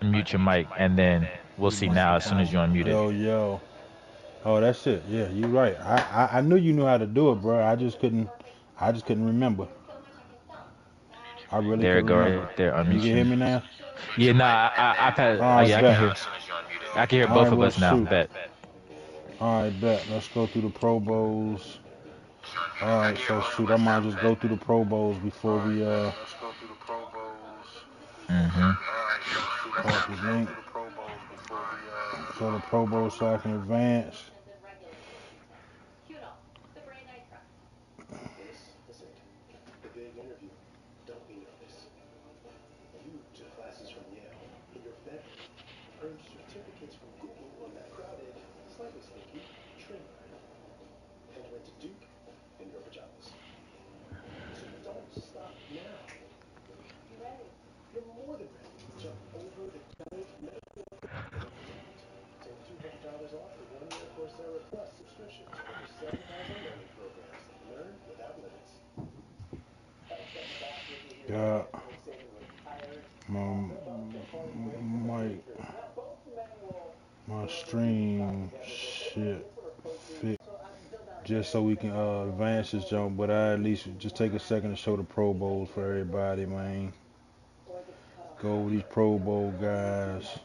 unmute your mic, and then we'll see now as soon as you unmute it. Yo. Oh, that's it. Yeah, you right. I knew you knew how to do it, bro. I just couldn't remember. I really There could it go remember. right there. You can Unmute hear you. me now? Yeah, nah, I've had. All right, Yeah, bet. I can hear All right, both of well, us now. shoot. Bet. All right, bet. Let's go through the Pro Bowls. All right, so shoot, I might just go through the Pro Bowls before we Mm-hmm. pop this link. So the Pro Bowls so I can advance. Got my mic, my stream shit fixed just so we can advance this jump. But I at least just take a second to show the Pro Bowls for everybody, man. Go over these Pro Bowl guys.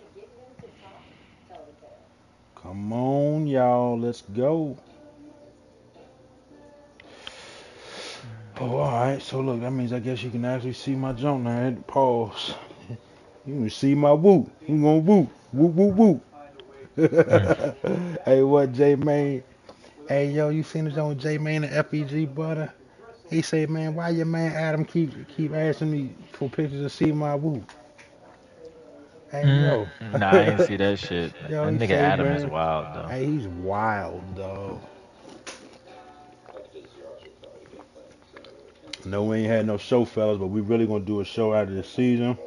Come on, y'all, let's go. Oh, all right. So look, that means I guess you can actually see my jump now. I had to pause. You can see my whoop. You gonna whoop, whoop, whoop, Mm. whoop. Hey, what J Man? Hey, yo, you seen this on J Man and FEG butter? He said, man, why your man Adam keep asking me for pictures of see my whoop? Hey, Mm. yo. Nah, I ain't see that shit. Yo, That he nigga say, Adam is man, wild though. hey, he's wild, dog. No, we ain't had no show, fellas, but we really gonna do a show out of the season.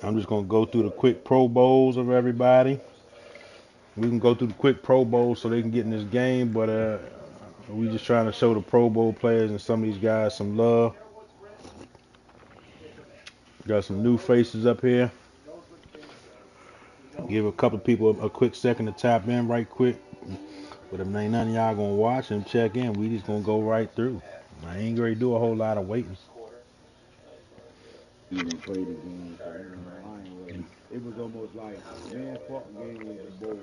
I'm just gonna go through the quick Pro Bowls of everybody. We can go through the quick Pro Bowls so they can get in this game, but we just trying to show the Pro Bowl players and some of these guys some love. Got some new faces up here. Give a couple people a quick second to tap in right quick. But if ain't none of y'all gonna watch and check in, we just gonna go right through. I ain't gonna do a whole lot of waiting. Even play the game, so I ain't really. It was almost like man fought game with the Bulls,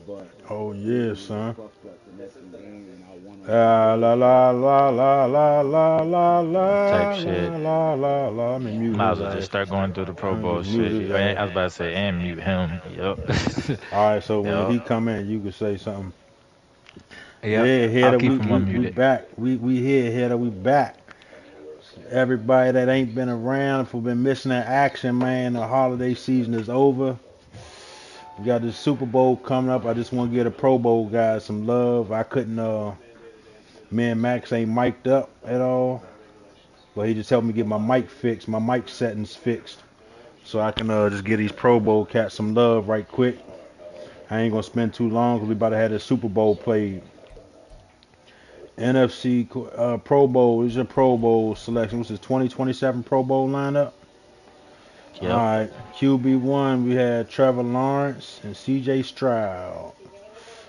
but Oh they yeah, was just son. fucked up the next few games, and I want them to La really la focus la la on la la trying to la win la the la Type championship. shit. la. Let me mute Might as his well just ass. start going through the Pro Let me Bowl just mute shit. his I ass. was about to say and mute him. Yup. All right, so when Yup. he come in, you can say something. Yep. Yeah, I'll Header, keep we him we we unmuted. back. We here, Header, we back. Everybody that ain't been around for been missing that action, man. The holiday season is over. We got this Super Bowl coming up. I just want to give the Pro Bowl guys some love. I couldn't. Me and Max ain't mic'd up at all, but he just helped me get my mic fixed, my mic settings fixed, so I can just give these Pro Bowl cats some love right quick. I ain't gonna spend too long because we about to have the Super Bowl played. NFC Pro Bowl is your Pro Bowl selection. What's this 2027 Pro Bowl lineup? All Yep. right, QB1 we had Trevor Lawrence and C.J. Stroud.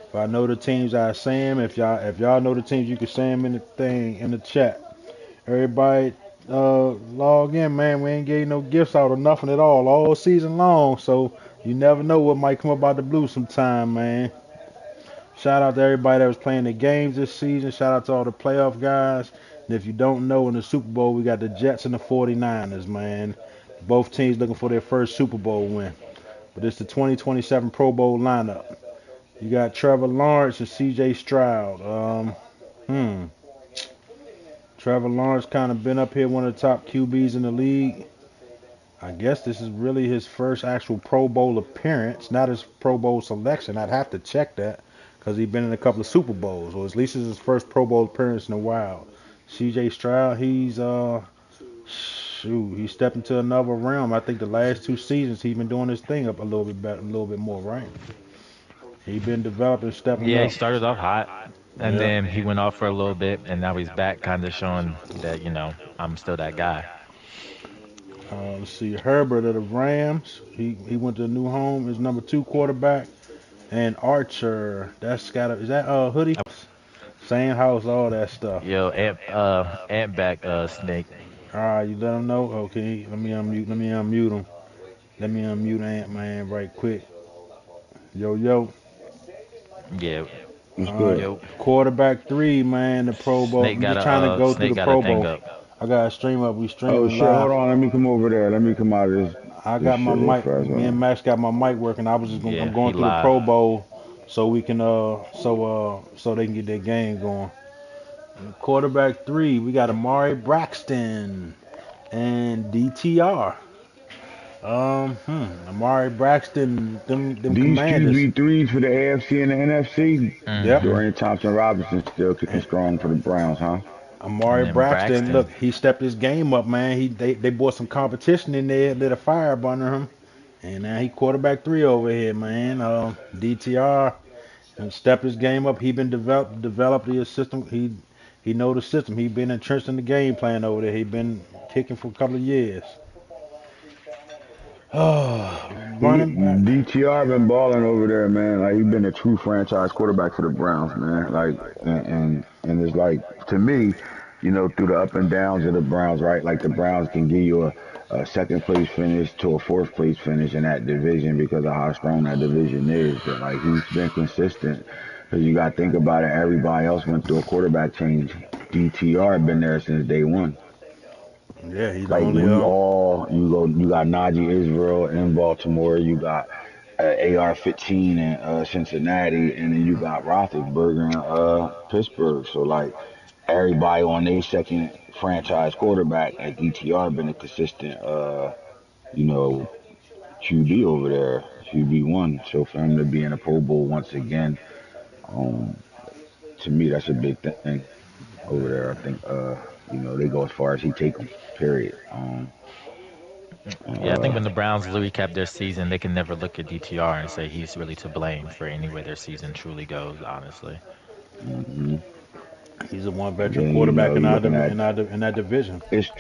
If I know the teams, I say them. If y'all know the teams, you can say them in the thing in the chat. Everybody log in, man. We ain't getting no gifts out or nothing at all season long. So you never know what might come up out the blue sometime, man. Shout out to everybody that was playing the games this season. Shout out to all the playoff guys. And if you don't know, in the Super Bowl, we got the Jets and the 49ers, man. Both teams looking for their first Super Bowl win. But it's the 2027 Pro Bowl lineup. You got Trevor Lawrence and C.J. Stroud. Hmm. Trevor Lawrence kind of been up here, one of the top QBs in the league. I guess this is really his first actual Pro Bowl appearance, not his Pro Bowl selection. I'd have to check that because he's been in a couple of Super Bowls, or at least it's his first Pro Bowl appearance in a while. C.J. Stroud, he's stepping to another realm. I think the last 2 seasons he's been doing his thing up a little bit better, a little bit more, right? He been developing, stepping Yeah, he up. started off hot, and Yeah. then he went off for a little bit, and now he's back, kind of showing that I'm still that guy. Let's see, Herbert of the Rams. He went to a new home. Is number 2 quarterback. And Archer. That's got is that Hoodie? Same house, all that stuff. Yo, Ant back, Snake. All right, you let him know. Okay, let me unmute. Let me unmute him. Let me unmute Ant Man right quick. Yo yo. Yeah, It's good. Uh, yo. Quarterback 3, man. The Pro Bowl. I'm just trying to go through the Snake got a Pro thing Bowl. up. I got a stream up. We Oh streaming shit! Hold live. on. Let me come over there. Let me come out of I this got my shit real mic. fast. Me and Max got my mic working. I was just gonna, I'm Yeah, going he through the live. Pro Bowl so we can so they can get their game going. Quarterback 3, we got Amari Braxton and DTR. Amari Braxton, them These Commanders. QB3s for the AFC and the NFC. Yep. Mm-hmm. Dorian Thompson Robinson still kicking And strong for the Browns, huh? Amari And then Braxton, Braxton. look, he stepped his game up, man. They brought some competition in there, lit a fire up under him, and now he quarterback 3 over here, man. DTR and stepped his game up. He been developed his system. He know the system. He been entrenched in the game plan over there. He been kicking for a couple of years. Oh, running back. DTR been balling over there, man. Like he been a true franchise quarterback for the Browns, man. Like and it's like to me, through the up and downs of the Browns, right? Like the Browns can give you a second place finish to a fourth place finish in that division because of how strong that division is. But like he's been consistent. Because you got to think about it. Everybody else went through a quarterback change. DTR been there since day one. Yeah, he the Like only you got Najee Israel in Baltimore, you got AR-15 in Cincinnati, and then you got Roethlisberger in Pittsburgh. So like everybody on their second franchise quarterback, and DTR been a consistent you know QB over there, QB1. So for him to be in a Pro Bowl once again, um, to me that's a big thing over there. I think they go as far as he take them. Period. Yeah, I think Uh, when the Browns recap their season, they can never look at DTR and say he's really to blame for any way their season truly goes. Honestly. mhm. he's a one And veteran then quarterback you're looking at in that division. it's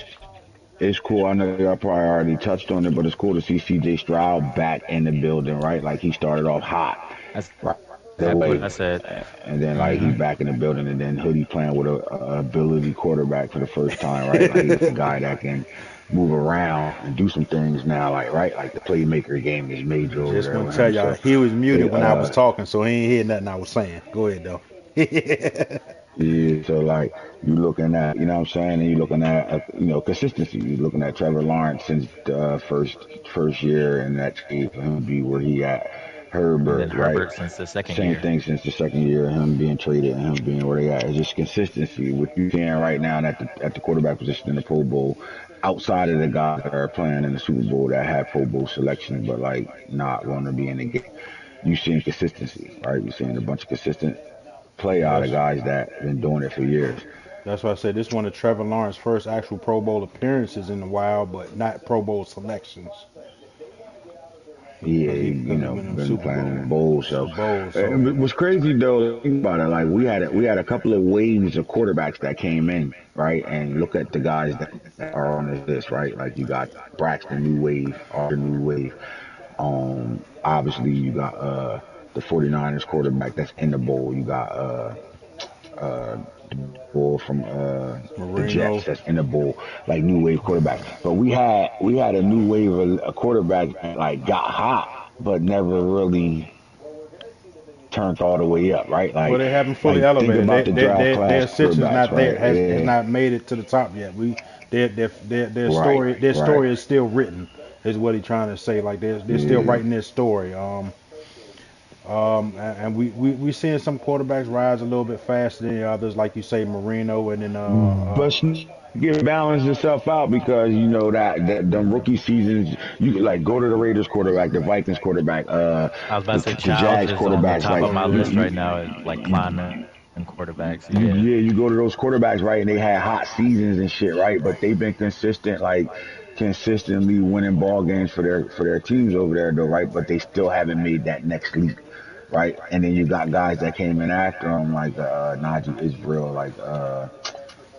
it's cool. I know y'all probably already touched on it, but it's cool to see CJ Stroud back in the building, right? Like he started off hot That's right exactly what away, I said. and then like he Hmm. back in the building, and then Hoodie playing with a ability quarterback for the first time, right? Like he got a guy that can move around and do some things now, like right, like the playmaker game is major over Just there want to with tell him. y'all, So he was muted they when I was talking, so he ain't hear nothing I was saying. Go ahead though. Yeah, so like you looking at, you know what I'm saying, and you looking at, consistency. You looking at Trevor Lawrence since the first year, and that trade for him to be where he at. And then Herbert, right? Herbert since the second Same year. thing since the second year, him being traded and him being where they at. It's just consistency. What you seeing right now at the quarterback position in the Pro Bowl, outside of the guys that are playing in the Super Bowl that have Pro Bowl selection, but like not want to be in the game. You seeing consistency, right? You seeing a bunch of consistent play out of that's guys that been doing it for years. that's why I said this one of Trevor Lawrence's first actual Pro Bowl appearances in a while, but not Pro Bowl selections Yeah, because he went in the been Super playing in the Bowl. bowl. So So Bowl, so it was crazy though. Think about it. Like we had a couple of waves of quarterbacks that came in, right? And look at the guys that are on this list, right? Like you got Braxton New Wave, Arthur New Wave. Obviously you got the 49ers quarterback that's in the bowl. You got the bull from the Jets Marino. that's in the bowl, like new wave quarterbacks. But we had a new wave of quarterbacks that like got hot, but never really turned all the way up, right? Well, Like they haven't fully like think elevated. about the draft Their class ascension's quarterbacks, not there. right? Has Yeah, not made it to the top yet. right, Their right. story is still written. Is what he's trying to say. Like they're still Yeah. writing their story. And we seeing some quarterbacks rise a little bit faster than the others, like you say, Marino, and then But get balance yourself out because you know that them rookie seasons you like go to the Raiders quarterback, the Vikings quarterback, I was about to say the Childs Jags is on the quarterbacks. top Like of my you, list right now, like you climbing quarterbacks. you Yeah. yeah, you go to those quarterbacks, right, and they had hot seasons and shit, right? But they've been consistent, like consistently winning ball games for their teams over there, though, right? But they still haven't made that next leap, right? And then you got guys that came in after them, like Najee Israel, like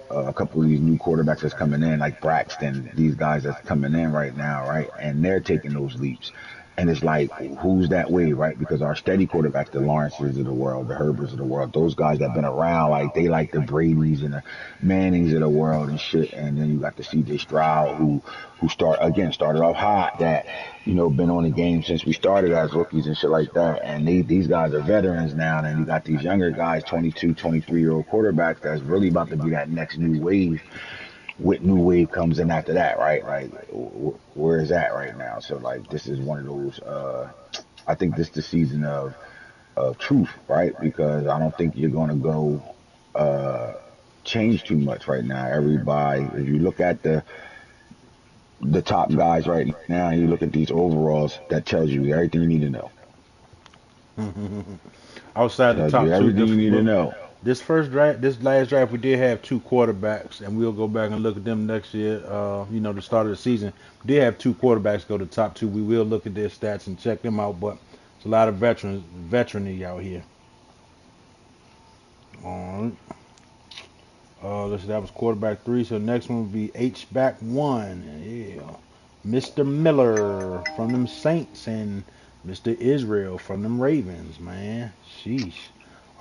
a couple of these new quarterbacks that's coming in, like Braxton, these guys that's coming in right now, right? And they're taking those leaps. And it's like, who's that way, right? Because our steady quarterbacks, the Lawrences of the world, the Herberts of the world, those guys that have been around, like they like the Brady's and the Mannings of the world and shit. And then you got the CJ Stroud who started off hot, that been on the game since we started as rookies and shit like that. And these guys are veterans now. And you got these younger guys, 22, 23-year-old quarterbacks that's really about to be that next new wave. What new wave comes in after that, right? Like, where is that right now? So, like, this is one of those. I think this is the season of truth, right? Because I don't think you're gonna go change too much right now. Everybody, if you look at the top guys right now, and you look at these overalls, that tells you everything you need to know. Outside the Tells you top two, everything you need to know. this first draft, this last draft, we did have two quarterbacks, and we'll go back and look at them next year. The start of the season, we did have two quarterbacks go to the top two. We will look at their stats and check them out, but it's a lot of veteranry out here. All right. That was quarterback three. So next one will be H back one. Yeah, Mr. Miller from them Saints and Mr. Israel from them Ravens. Man, sheesh.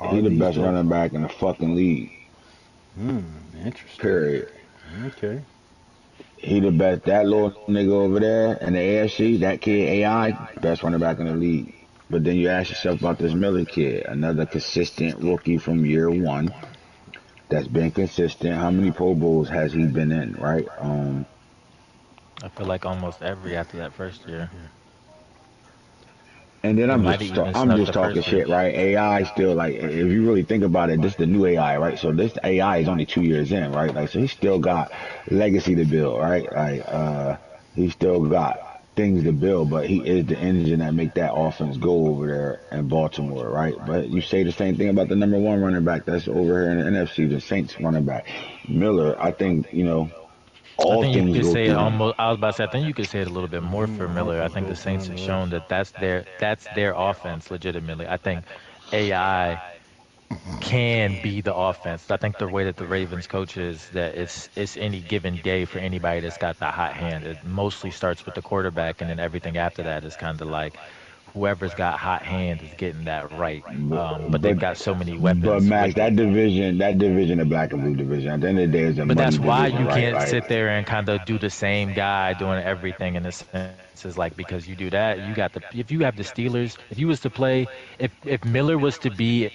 He Are the these best the? running back in the fucking league. Hmm. Interesting. Period. Okay. He the best. That little nigga over there in the AFC, that kid AI, best running back in the league. But then you ask yourself about this Miller kid, another consistent rookie from year one that's been consistent. How many Pro Bowls has he been in, right? I feel like almost every after that first year. And then He I'm might just have even I'm snuck just the talking first year. shit, right? AI still, like, if you really think about it, this is the new AI, right? So this AI is only 2 years in, right? Like, so he still got legacy to build, right? Like, he still got things to build, but he is the engine that make that offense go over there in Baltimore, right? But you say the same thing about the number one running back that's over here in the NFC, the Saints running back, Miller. I think I all think you things could go say it through him. almost. I was about to say. I think you could say it a little bit more for Mm-hmm. Miller. I Offense think the go through Saints him. have Yes. shown that that's their offense legitimately. I think AI can be the offense. I think the way that the Ravens coach is that it's any given day for anybody that's got that hot hand. It mostly starts with the quarterback, and then everything after that is kind of like whoever's got hot hand is getting that right. But they've But got so many but weapons Max, with it. that division, the black and blue division, at the end of the day, is a But money that's why division, you right? can't Like, sit there and kind of do the same guy doing everything in a sense. Is like because you do that, you got the if you have the Steelers, if you was to play if Miller was to be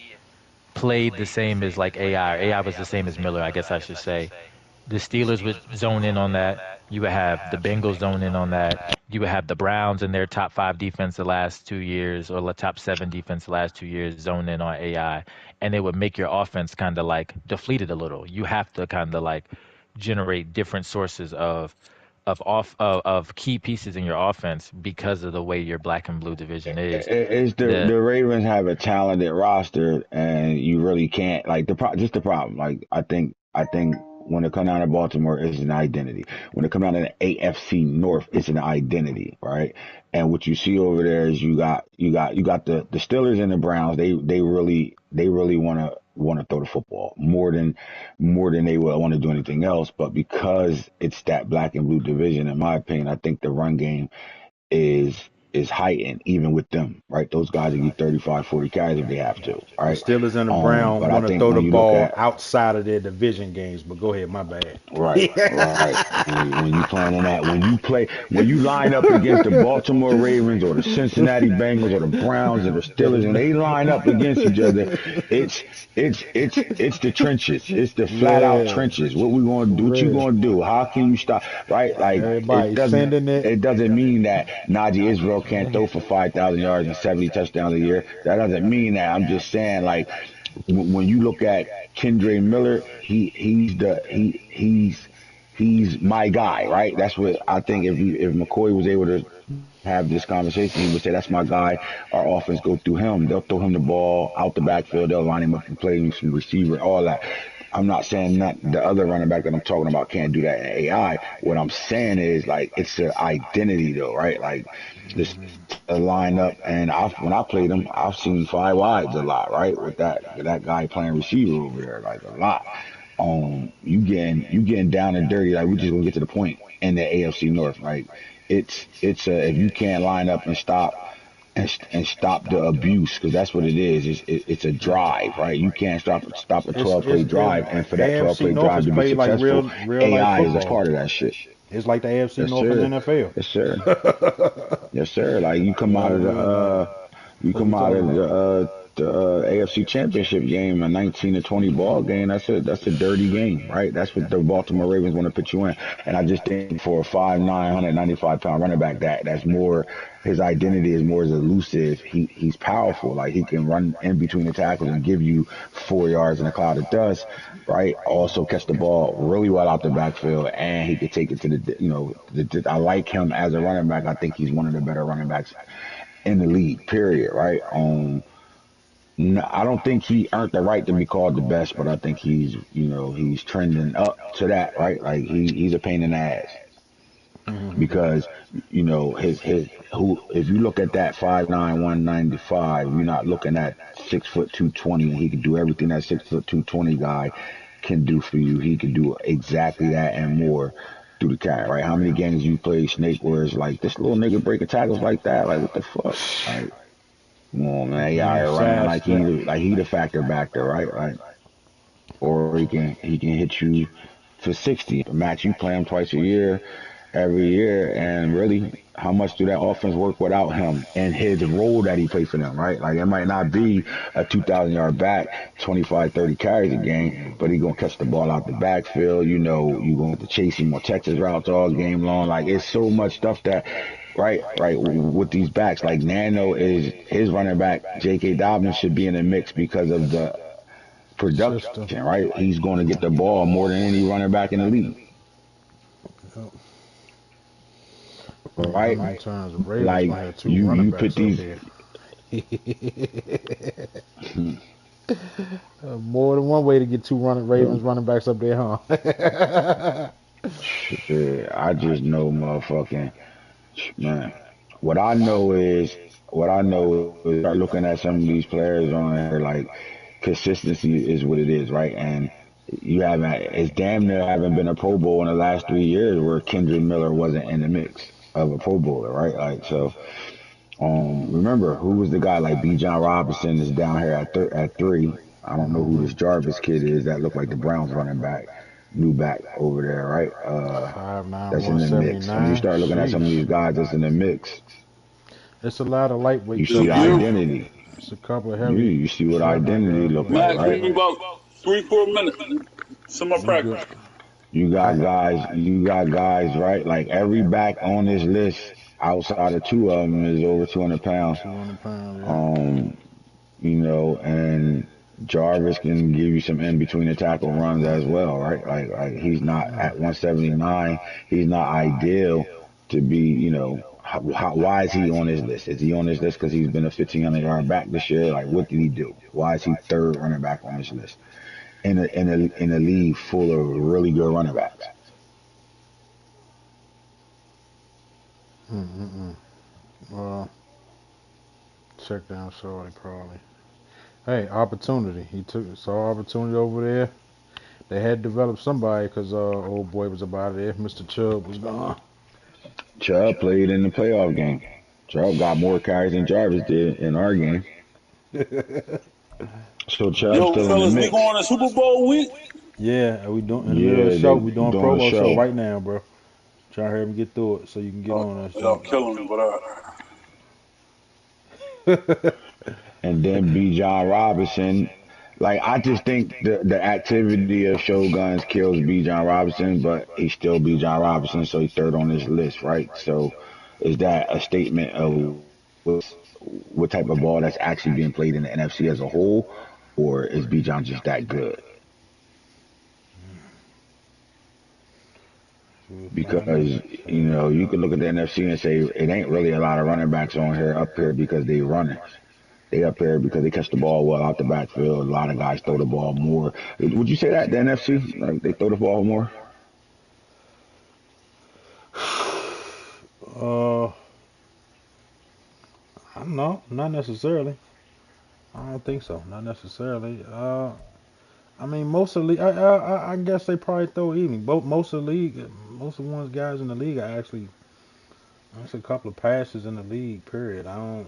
played the same as like AI, or AI was the same as Miller, I guess I should say. The Steelers would zone in on that. You would have the Bengals zone in on that. You would have the Browns in their top five defense the last 2 years, or the top seven defense the last 2 years zone in on AI, and it would make your offense kind of like depleted a little. You have to kind of like generate different sources of key pieces in your offense because of the way your black and blue division is. it's The the Ravens have a talented roster, and you really can't, like, just the problem. Like, I think when it comes down to Baltimore, it's an identity. When it comes down to the AFC North, it's an identity, right? And what you see over there is you got the Steelers and the Browns. They really want to throw the football more than they will want to do anything else. But because it's that black and blue division, in my opinion, I think the run game is is heightened even with them, right? Those guys will get 35, 40 carries if they have to, The right? Steelers and the Browns But I want to think throw the when you look ball at outside of their division games. But go ahead, my bad. right, right. When you playing in that, when you line up against the Baltimore Ravens or the Cincinnati Bengals or the Browns or the Steelers, when they line up against each other, it's it's the trenches. It's the flat out Yeah, trenches. What we going to for do? What you real. going to do? How can you stop? Right? Like, it Everybody doesn't sending it. it doesn't mean that Najee Israel can't throw for 5,000 yards and 70 touchdowns a year. That doesn't mean that. I'm just saying, like, when you look at Kendre Miller, he's my guy, right? That's what I think. If McCoy was able to have this conversation, he would say, "That's my guy." Our offense go through him. They'll throw him the ball out the backfield. They'll line him up and play him some receiver, all that. I'm not saying that the other running back that I'm talking about can't do that in AI. What I'm saying is, like, it's an identity though, right? Like, this line up, and when I played him, I've seen five wides a lot, right? With that guy playing receiver over there, like, a lot. You getting down and dirty. Like we just gonna get to the point in the AFC North. Like it's if you can't line up and stop the abuse because that's what it is. It's a drive, right? You can't stop a It's 12 it's play it, drive, and for that 12 AFC play North drive is to be played like successful, real life AI is a football. part of that shit. It's like the AFC Yes, North in the sir. NFL. Yes, sir. Yes, sir. Like Real life. you What we come out talking of about? the AFC Championship game, a 19-20 ball game. That's a dirty game, right? That's what the Baltimore Ravens want to put you in. And I just think for a 5'9", 195-pound running back, that's more. His identity is more as elusive. He's powerful. Like he can run in between the tackles and give you 4 yards in a cloud of dust, right? Also catch the ball really well out the backfield, and he could take it to I like him as a running back. I think he's one of the better running backs in the league. Period. Right. No, I don't think he earned the right to be called the best, but I think he's trending up to that. Right. Like he's a pain in the ass because his who if you look at that 5'9", 195, you're not looking at 6 foot 220, and he can do everything that 6 foot 220 guy can do for you. He can do exactly that and more through the cat, right? How many games you play Snake where it's like this little nigga breaking tackles like that? Like what the fuck? Like come on, man, he out Man, here running sidestep. like he the factor back there, right? Like or he can hit you for 60. Max, you play him twice a year, every year, and really, how much do that offense work without him and his role that he plays for them, right? Like it might not be a 2,000 yard back, 25, 30 carries a game, but he gonna catch the ball out the backfield. You gonna have to chase him on Texas routes all game long. Like it's so much stuff that. Right. With these backs, like Nano is his running back. J.K. Dobbins should be in the mix because of the production, System. right? He's going to get the ball more than any running back in the league, Yep. I don't know right? how many times the Ravens Like gonna have two running you put backs up these. there. More than one way to get two running Ravens running backs up there, huh? Shit, I just know, motherfucking man. What I know is, what I know is, start looking at some of these players on here. Like consistency is what it is, right? And you haven't. It's damn near haven't been a Pro Bowl in the last 3 years where Kendrick Miller wasn't in the mix of a Pro Bowler, right? Like so. Remember who was the guy like B. John Robinson is down here at three. I don't know who this Jarvis kid is that looked like the Browns running back, new back over there, right? 5'9", That's in the mix. When you 179. start looking at some of these Sheesh. guys that's in the mix, It's a lot of you lightweights see up the there. You, identity. It's a couple of You heavy, you see what heavy identity look like, lightweights Max, up right? give me there. about 3, 4 minutes. Some more We good. practice. You got guys, right? Like every back on this list, outside of two of them, is over 200 pounds. 200 pounds, yeah. Um, and Jarvis can give you some in between the tackle runs as well, right? Like he's not at 179. He's not ideal to be, why is he on this list? Is he on this list because he's been a 1,500 yard back this year? Like, what did he do? Why is he third running back on this list in a league full of really good running backs? Mm-mm-mm. Well, check down Shorty probably. Hey, opportunity. He saw opportunity over there. They had developed somebody because old boy was about there. Mr. Chubb was gone. Chubb played in the playoff game. Chubb got more carries than Jarvis did in our game. So Chubb's Yo, still in the fellas, we mix. going to Super Bowl week? Yeah, we doing in the middle of the Yeah, show. they We doing doing a promo show show. right now, bro. Trying to hurry up and get through it so you can get Oh, on us, y'all John. killing me, but And then B. John Robinson. Like I just think the activity of Shoguns kills B. John Robinson, but he's still B. John Robinson, so he's third on this list, right? So is that a statement of what type of ball that's actually being played in the NFC as a whole, or is B. John just that good? We'll find Because out. you could look at the NFC and say it ain't really a lot of running backs on here up here because they running. They up there because they catch the ball well out the backfield. A lot of guys throw the ball more. Would you say that the NFC, like they throw the ball more? Uh, I don't know. Not necessarily. I don't think so. Not necessarily. I mean, most of the league, I guess they probably throw even. But most of the league, most of the ones guys in the league are actually, that's a couple of passes in the league. Period. I don't.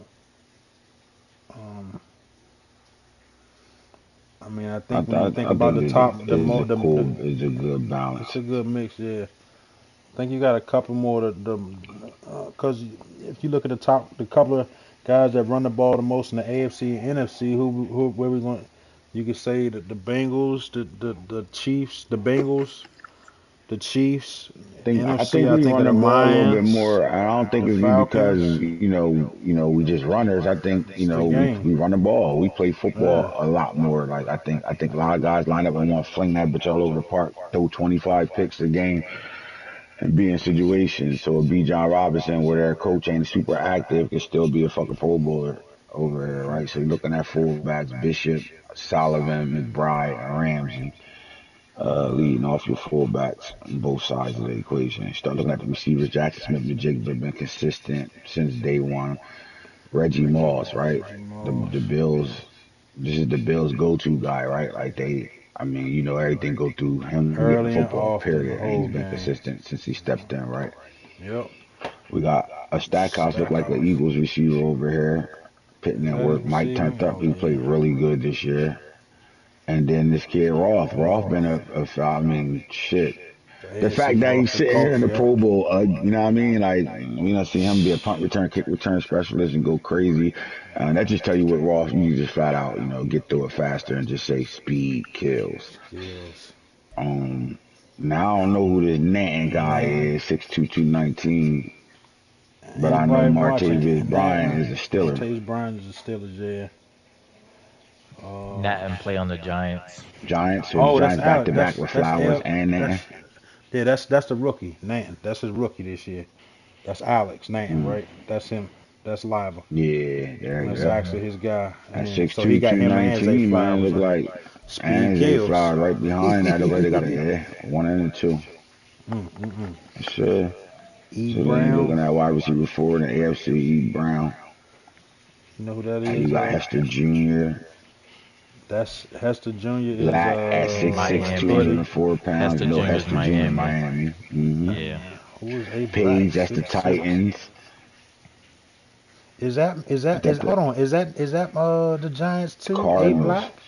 Um, I mean, I think when you think I about think the it top, is a cool, is a good it's balance. a good mix. Yeah, I think you got a couple more because if you look at the top, the couple of guys that run the ball the most in the AFC and NFC, who where we going? You could say that the Bengals, the Chiefs, the Bengals, the Chiefs, I NFC. think I we think run of the the ball a little bit Lions, more. I don't think the it's because Falcons. we just runners. I think It's the we game. run the ball. We play football Yeah. a lot more. Like I think a lot of guys line up and want to fling that bitch all over the park, throw 25 picks a game, and be in situations. So B. John Robinson, where their coach ain't super active, could still be a fucking Pro Bowler over there, right? So you're looking at fullbacks: Bishop, Sullivan, McBride, and Ramsey. Leading off your fullbacks on both sides of the equation. Start looking at the receivers. Jackson Smith and Jacobs have been consistent since day one. Reggie Moss, right? Reggie The Moss. Bills. This is the Bills' go-to guy, right? Like I mean, everything go through him getting the Early and football. often the Period, and he's whole been game. consistent since he stepped in, right? Yep. We got a Stackhouse look like an Stackhouse. Eagles receiver over here, putting in That is work. Mike receiving. turned up. Oh He played yeah. really good this year. And then this kid Roth. Roth been Roth. I mean, shit. The The AFC fact that he's Offensive sitting here in Coach. the Yep. Pro Bowl, you know what I mean? Like, we don't see him be a punt return, kick return specialist and go crazy. That just tell you what Ross, you just flat out, get through it faster and just say speed kills. Skills. Um, Now I don't know who this Nanton guy Nan. is, 6'2", 219, but I know Anybody watching Martavius Bryant Nan? is a Stiller. Martavis Bryant is the Steelers. Yeah. Uh, Nat and play on the Giants. Giants, so the oh, that's Giants back Alex. to back with That's Flowers L. and Nanton. Yeah. That's the rookie. Nan. That's his rookie this year. That's Alex Nan, Mm, right? That's him. That's Liva. yeah, there you That's go. actually his guy. And At then so he 6'2", got him and Zay 219, man, Flowers. look like, Speed and Zay kills. Flowers right behind that. Look like they got a one and a two. Mm. Sure. E So then you're Brown. looking at wide receiver four in the AFC, E. Brown. You know who that And you is? got Hester Jr. That's Hester Jr. is Lack at 6'6", two Miami. hundred Petty. and four pounds. Hester No Jr. is Hester Jr. Miami. Miami. hmm Yeah. Who is A Black? Page, that's the 6'6". Titans. Is That hold the on, is that the Giants too? A Cardinals. Black?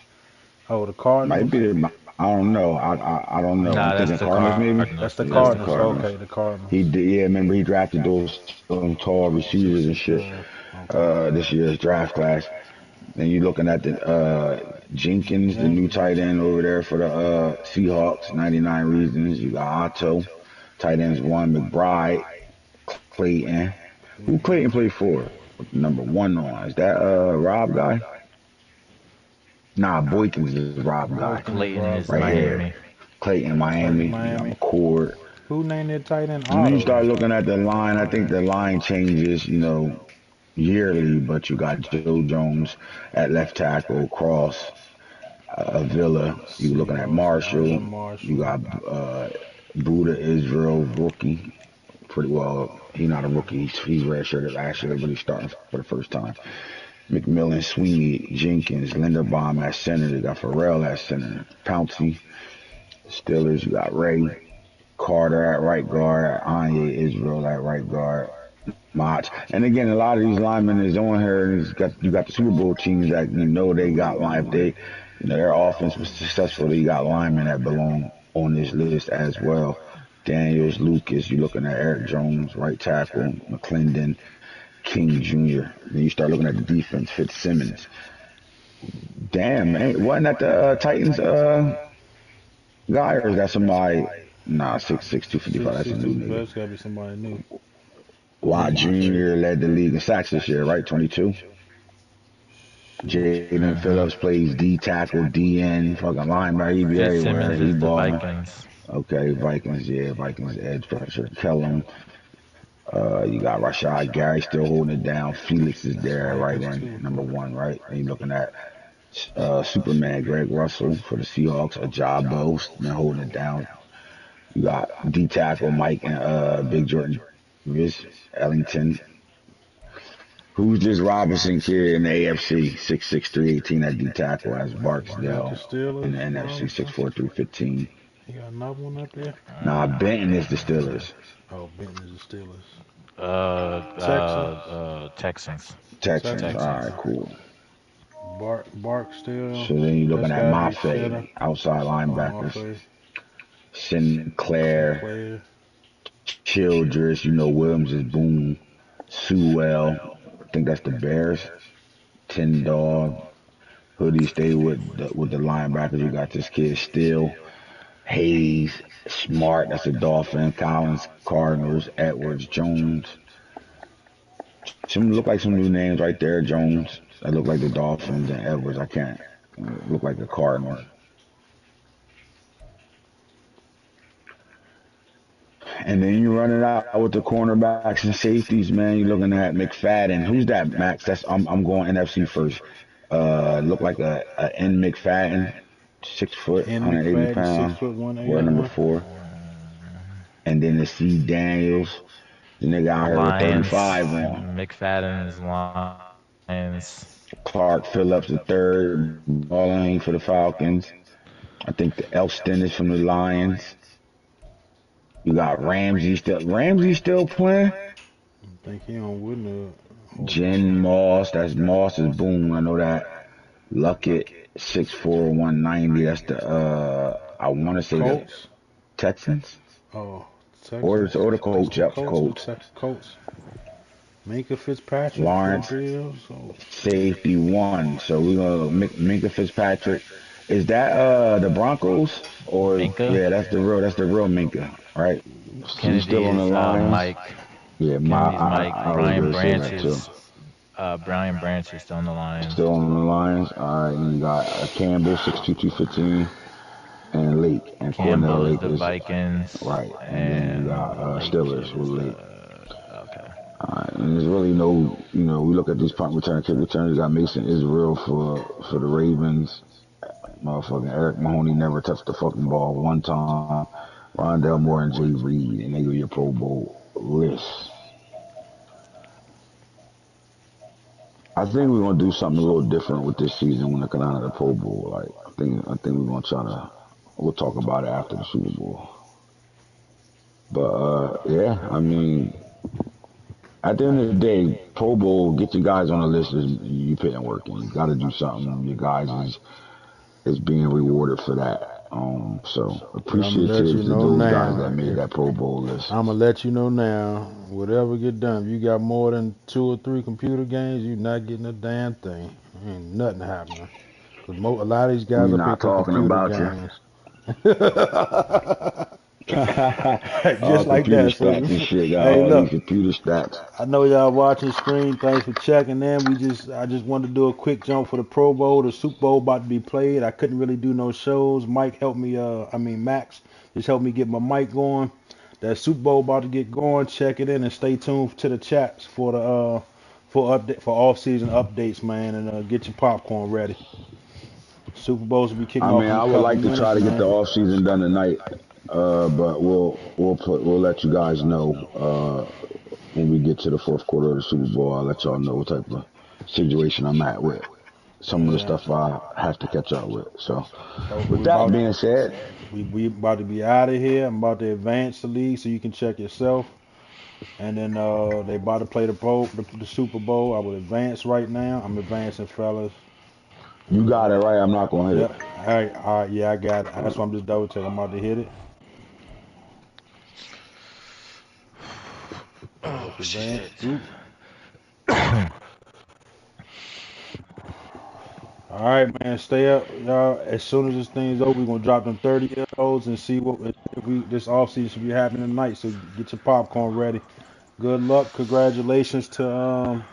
Oh, the Might Cardinals. be I don't know. I don't know. Nah, I'm that's thinking the Cardinals maybe. Cardinals. That's the That's Yeah, the the Cardinals. Cardinals. Cardinals. Okay, the Cardinals. He did, yeah, remember he drafted those tall receivers and Six shit tall. Okay. this year's draft class. Then you're looking at the Jenkins, the new tight Jenkins. end over there for the Seahawks, 99 reasons. You got Otto, tight ends one, McBride, Clayton. Who Clayton play for? With number one on. Is that Rob guy? Nah, Boykins is Rob guy. Boykins is Clayton Rob is Right guy. here. Miami. Clayton, Clayton, Miami. You got Miami. McCord. Who named their tight end And then you Otto? start looking at the line. I think the line changes, yearly, but you got Joe Jones at left tackle, Cross, Villa. You looking at Seahawks. Elijah Marshall. You Marshall. got Buddha Israel, rookie. Pretty well, he's not a rookie. He's redshirted last year, but he's starting for the first time. McMillan, Sweeney, Jenkins, Linderbaum at center. You got Farrell at center. Pouncey, Steelers. You got Ray, Carter at right guard. Anya Israel at right guard. Mott. And again, a lot of these linemen is on here, and you got the Super Bowl teams that they got line. If they, their offense was successful, they got linemen that belong on this list as well. Daniels, Lucas, you're looking at Eric Jones, right tackle, McClendon, King Jr. Then you start looking at the defense, Fitzsimmons. Damn, man, wasn't that the Titans guy, or is that somebody? Nah, 6'6", 255. That's a new 6'6", nigga. that's gotta be somebody new. Watt Jr. led the league in sacks this year, right? 22. Shoot. Jaden Phillips plays D tackle, DN, fucking linebacker. He be everywhere. Fitzsimmons He is the balling. Vikings. Okay, Vikings, yeah, Vikings edge pressure. Kellum, you got Rashad Gary still holding it down. Felix is That's there, right Vikings in too. number one, right? And you're looking at Superman, Greg Russell for the Seahawks, Ajabo, been holding it down. You got D tackle Mike and Big Jordan Davis, Ellington, Who's this Robinson kid in the AFC? 6'6", 318 at D tackle as You got the Barksdale in Steelers, the NFC, Robinson. 6'4", 315. You got another one up there? Nah, Benton is the Steelers. Oh, Benton is the Steelers. Texans. Texans. Texans. All Texans. right, cool. Barksdale. So then you're That's looking at got to be center. Mafe, outside linebackers. Mafe. Sinclair, Sinclair. Childress, Williams is Boone. Sewell, I think that's the Bears. Tin Dog. Hoodie stay with the linebackers. You got this kid Steele. Hayes, Smart, that's the Dolphin. Collins, Cardinals. Edwards, Jones. Some look like some new names right there. Jones, that look like the Dolphins, and Edwards, I can't. Look like the Cardinals. And then you run it out with the cornerbacks and safeties, man. You're looking at McFadden. Who's that, Max? I'm going NFC first. Look like a N McFadden, 6 foot, N. 180 McFadden, 6 pounds. foot Wear number 181. 4. And then the C Daniels, the nigga out here with Lions. 35 on. McFadden's Lions. Clark Phillips the third, balling for the Falcons. I think the Elston is from the Lions. You got Ramsey still playing. I think he on Woodnut. Jen Moss, that's Moss is Boom. I know that. Luckett, 6'4", 190. That's the I want to say the Colts. Texans Oh, or Texans. the Colts. Yep, Colts. Colts. Minka Fitzpatrick. Lawrence, safety 1. So we're gonna Minka Fitzpatrick. Is that the Broncos or Minka. yeah? That's the real Minka, right? Kennedy He's still on the is Lions. Mike. Yeah, Kennedy's Mike. I Brian was gonna say Branch that too. is Brian Branch is still on the Lions. Still on the Lions. All right, and you got Campbell, 6'2", 215, and Lake. And Campbell Cornell is Lake the is Vikings. right. And then you got Lake Steelers with is, Lake. okay. All right, and there's really no, we look at these punt return, kick returns. You got Mason Israel for the Ravens. Motherfucking Eric Mahoney never touched the fucking ball one time. Rondell Moore and Jay Reed, and they go your Pro Bowl list. I think we're gonna do something a little different with this season when it comes down to the Pro Bowl. Like I think we're gonna try to. We'll talk about it after the Super Bowl. But yeah, I mean, at the end of the day, Pro Bowl, get your guys on the list. You put in work, and you got to do something. Your guys is being rewarded for that. So appreciative to those guys that made that Pro Bowl list. I'm gonna let you know now. Whatever get done, if you got more than 2 or 3 computer games, you're not getting a damn thing. Ain't nothing happening. Cause a lot of these guys We're are not picking talking computer about games. All Just like computer that. So, stats and shit. Got hey, all look. these computer stats. I know y'all watching the screen. Thanks for checking in. I just wanted to do a quick jump for the Pro Bowl. The Super Bowl about to be played. I couldn't really do no shows. Mike helped me. Max just helped me get my mic going. That Super Bowl about to get going. Check it in and stay tuned to the chats for the for off season updates, man. And get your popcorn ready. Super Bowls will be kicking off in a I would couple like to minutes, try to get the man. off season done tonight. But we'll let you guys know when we get to the fourth quarter of the Super Bowl. I'll let y'all know what type of situation I'm at with some of the stuff I have to catch up with. So with that being said, we about to be out of here. I'm about to advance the league so you can check yourself. And then they about to play the Super Bowl. I will advance right now. I'm advancing, fellas. you got it right. I'm not gonna hit Yep. it. All right, yeah, I got it. That's why I'm just double checking. I'm about to hit it. Oh shit. All right, man. Stay up, y'all. As soon as this thing's over, we're gonna drop them 30-year-olds and see what if we this offseason should be happening tonight. So get your popcorn ready. Good luck. Congratulations to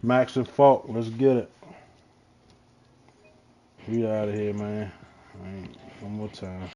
Max and Falk. Let's get it. We out of here, man. All right, one more time.